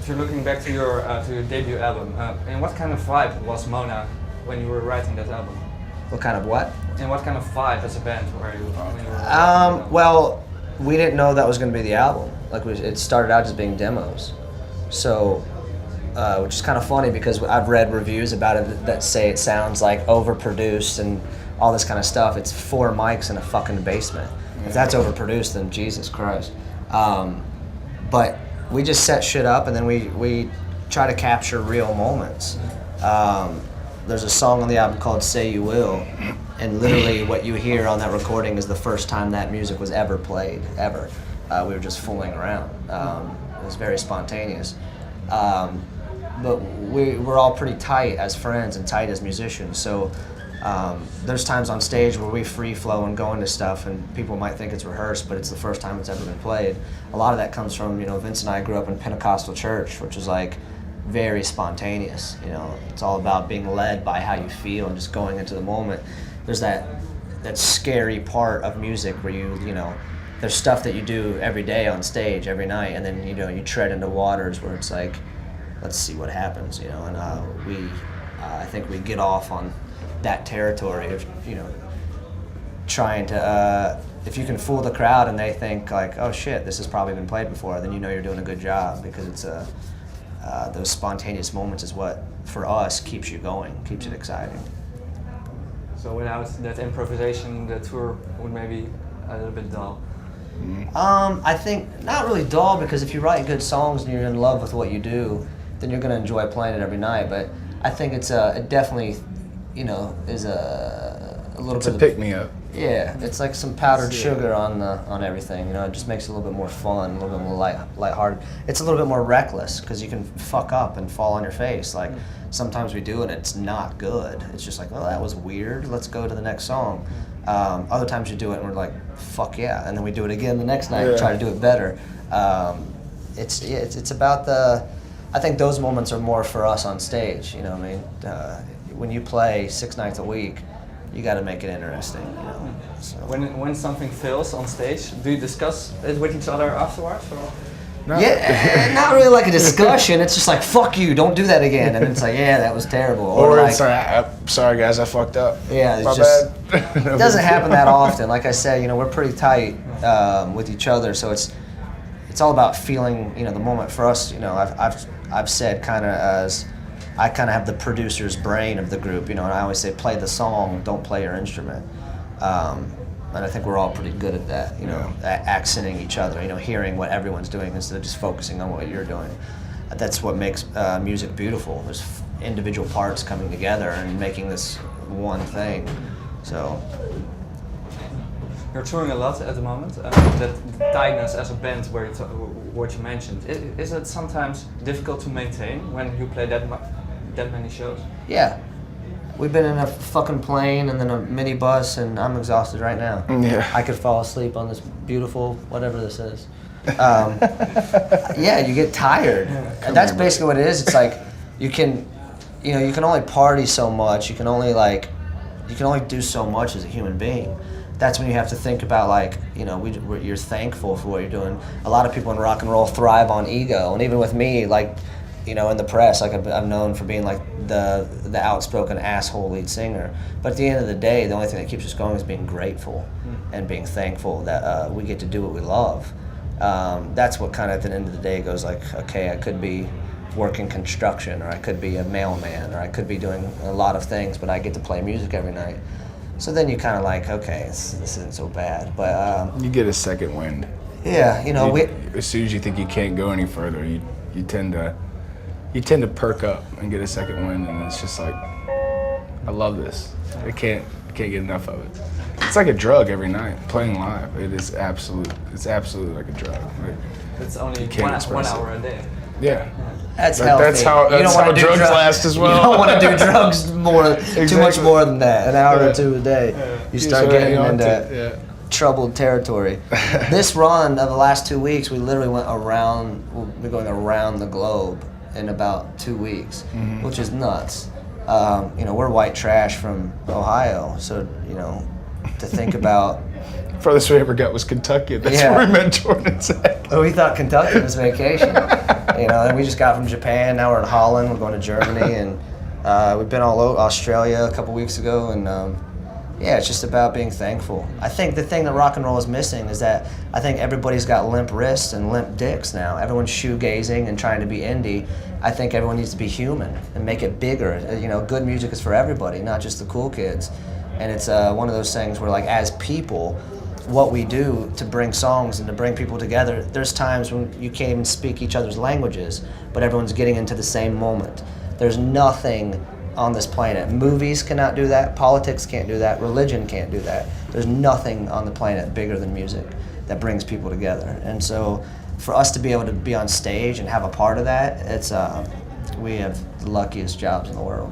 if you're looking back to your debut album, in what kind of vibe was Mona when you were writing that album? What kind of what? And what kind of vibe as a band were you when you were Well, we didn't know that was going to be the album. Like it started out just being demos. So, which is kind of funny because I've read reviews about it that say it sounds like overproduced and all this kind of stuff. It's 4 mics in a fucking basement. If that's overproduced, then Jesus Christ. But we just set shit up and then we try to capture real moments. There's a song on the album called Say You Will, and literally what you hear on that recording is the first time that music was ever played, ever. We were just fooling around. It was very spontaneous. But we're all pretty tight as friends and tight as musicians, so there's times on stage where we free flow and go into stuff and people might think it's rehearsed, but it's the first time it's ever been played. A lot of that comes from, Vince and I grew up in Pentecostal church, which is like very spontaneous. It's all about being led by how you feel and just going into the moment. There's that scary part of music where there's stuff that you do every day on stage, every night, and then you tread into waters where it's like, let's see what happens, and I think we get off on that territory of trying to if you can fool the crowd and they think like, oh shit, this has probably been played before, then you're doing a good job, because it's those spontaneous moments is what for us keeps you going, keeps it exciting. So without that improvisation, the tour would maybe a little bit dull. I think not really dull, because if you write good songs and you're in love with what you do, then you're going to enjoy playing it every night. But I think it definitely is a little it's bit a pick me up. Yeah, it's like some powdered sugar on everything. It just makes it a little bit more fun, a little bit more lighthearted. It's a little bit more reckless because you can fuck up and fall on your face. Like sometimes we do and it's not good. It's just like, oh, that was weird. Let's go to the next song. Other times you do it and we're like, fuck yeah, and then we do it again the next night and try to do it better. It's about I think those moments are more for us on stage. When you play 6 nights a week, you got to make it interesting. So. When something fails on stage, do you discuss it with each other afterwards? Or? No. Yeah, not really like a discussion. It's just like, fuck you, don't do that again. And it's like, yeah, that was terrible. Or like, it's like, sorry guys, I fucked up. Yeah, My bad. It doesn't happen that often. Like I said, we're pretty tight with each other, so it's all about feeling, the moment. For us, I've said kind of as I kind of have the producer's brain of the group, and I always say play the song, don't play your instrument. And I think we're all pretty good at that, accenting each other, hearing what everyone's doing instead of just focusing on what you're doing. That's what makes music beautiful. There's individual parts coming together and making this one thing. So. You're touring a lot at the moment. That tightness as a band, what you mentioned, is it sometimes difficult to maintain when you play that many shows? Yeah. We've been in a fucking plane and then a minibus, and I'm exhausted right now. Yeah. I could fall asleep on this beautiful, whatever this is. Yeah, you get tired. And that's basically what it is. It's like you can only party so much. You can only do so much as a human being. That's when you have to think about you're thankful for what you're doing. A lot of people in rock and roll thrive on ego, and even with me, in the press, I'm known for being like the outspoken asshole lead singer. But at the end of the day, the only thing that keeps us going is being grateful and being thankful that we get to do what we love. That's what kind of at the end of the day goes like, okay, I could be working construction, or I could be a mailman, or I could be doing a lot of things, but I get to play music every night. So then you kind of like, okay, this isn't so bad. But you get a second wind. Yeah, as soon as you think you can't go any further, you tend to perk up and get a second wind, and it's just like, I love this. I can't get enough of it. It's like a drug every night, playing live. It's absolutely like a drug. It's only one hour a day. Yeah. That's healthy. That's how drugs last as well. You don't want to do drugs too much more than that. An hour or two a day. You start getting into troubled territory. This run of the last 2 weeks, we literally we're going around the globe in about 2 weeks, which is nuts. We're white trash from Ohio, so to think about. Furthest we ever got was Kentucky. That's Yeah. where we met Jordan and Zach. Oh, we thought Kentucky was vacation. And we just got from Japan. Now we're in Holland. We're going to Germany, and we've been all over Australia a couple weeks ago. And yeah, it's just about being thankful. I think the thing that rock and roll is missing is that I think everybody's got limp wrists and limp dicks now. Everyone's shoegazing and trying to be indie. I think everyone needs to be human and make it bigger. Good music is for everybody, not just the cool kids. And it's one of those things where, like, as people, what we do to bring songs and to bring people together, there's times when you can't even speak each other's languages, but everyone's getting into the same moment. There's nothing on this planet. Movies cannot do that, politics can't do that, religion can't do that. There's nothing on the planet bigger than music that brings people together. And so for us to be able to be on stage and have a part of that, we have the luckiest jobs in the world.